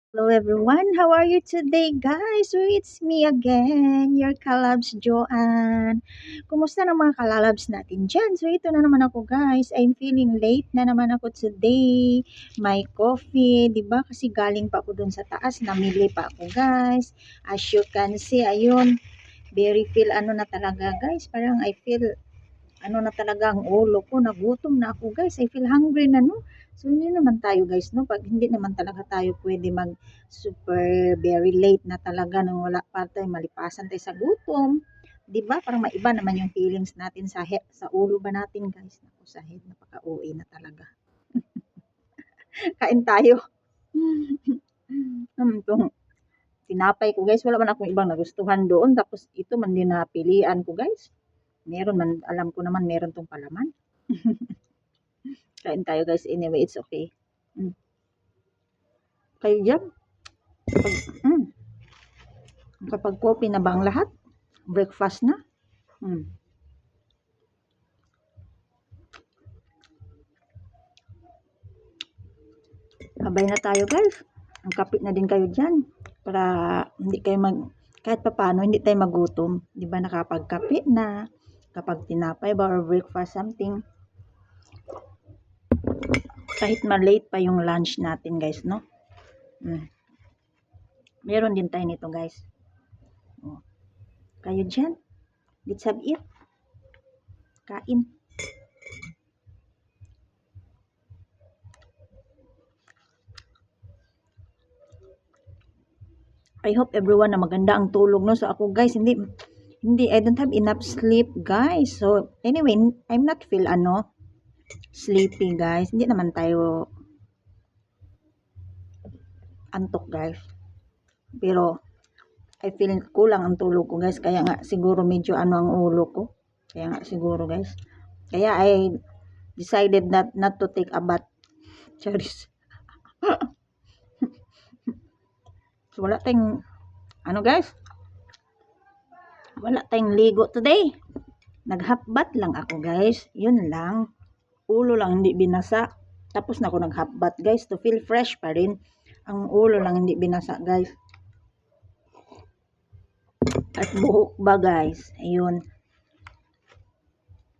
Hello everyone, how are you today guys? So it's me again, your kalabs Joanne. Kumusta na mga kalalabs natin dyan? So ito na naman ako guys, I'm feeling late na naman ako today. May coffee, di ba? Kasi galing pa ako dun sa taas, namili pa ako guys. As you can see, ayun, very feel ano na talaga guys, parang I feel ano na talaga ang ulo ko, nagutom na ako guys, I feel hungry na no. So hindi naman tayo guys no, pag hindi naman talaga tayo pwede mag super very late na talaga nang wala pa tayo malipasan tayo sa gutom. 'Di ba? Parang maiba naman yung feelings natin sa head, sa ulo ba natin guys. Naku, sa head napaka-OA na talaga. Kain tayo. Tong tinapay ko guys, wala man akong ibang nagustuhan doon tapos ito man din napilian ko guys. Meron man, alam ko naman meron tong palaman. Kain tayo guys, anyway, it's okay. Mm. Kayo dyan, kapag, mm, kapag coffee na ba ang lahat? Breakfast na? Mm. Sabay na tayo guys. Ang kapit na din kayo dyan. Para hindi kayo kahit pa paano, hindi tayo magutom. Di ba nakapagkape na, kapag tinapay ba or breakfast something. Kahit ma-late pa yung lunch natin guys, no? Mm. Meron din tayo nito guys. Oh. Kayo dyan, let's have it. Kain. I hope everyone na maganda ang tulog no. So ako guys, hindi I don't have enough sleep guys. So anyway, I'm not feel sleepy guys. Hindi naman tayo antok guys. Pero I feel kulang ang tulog ko guys. Kaya nga siguro medyo ang ulo ko. Kaya nga siguro guys. Kaya I decided not to take a bath. Charis. So wala tayong guys. Wala tayong ligo today. Nag-half lang ako guys. Yun lang. Ulo lang hindi binasa. Tapos na ako nag-half guys to feel fresh pa rin. Ang ulo lang hindi binasa guys. At buhok ba guys. Ayun.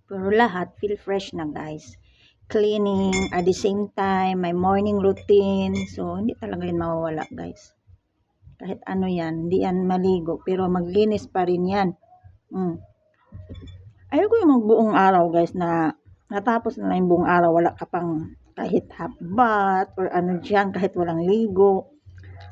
Pero lahat feel fresh na guys. Cleaning at the same time. My morning routine. So hindi talaga yun mawawala guys. Kahit ano yan. Hindi yan maligo. Pero maglinis pa rin yan. Ayoko yung magbuong araw guys na natapos na lang yung buong araw, wala ka pang kahit half bath or ano dyan, kahit walang ligo.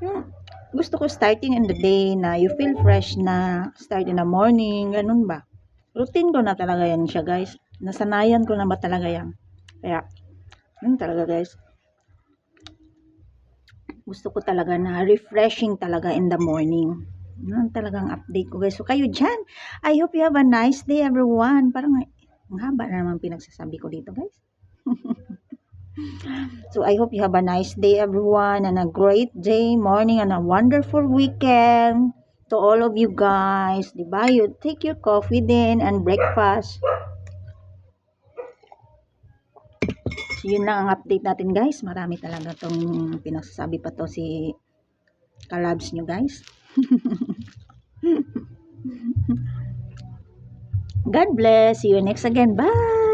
Yung gusto ko starting in the day na you feel fresh na start in the morning, ganun ba? Routine ko na talaga yan siya guys. Nasanayan ko na ba talaga yan? Kaya, yun talaga guys. Gusto ko talaga na refreshing talaga in the morning. Yun talagang update ko guys. So kayo dyan, I hope you have a nice day everyone. Parang ang haba na naman pinagsasabi ko dito guys. So I hope you have a nice day everyone and a great day, morning and a wonderful weekend to all of you guys. Diba? You take your coffee din and breakfast. So yun lang ang update natin guys. Marami talaga tong pinagsasabi pa to si kalabs nyo guys. God bless. See you next again. Bye!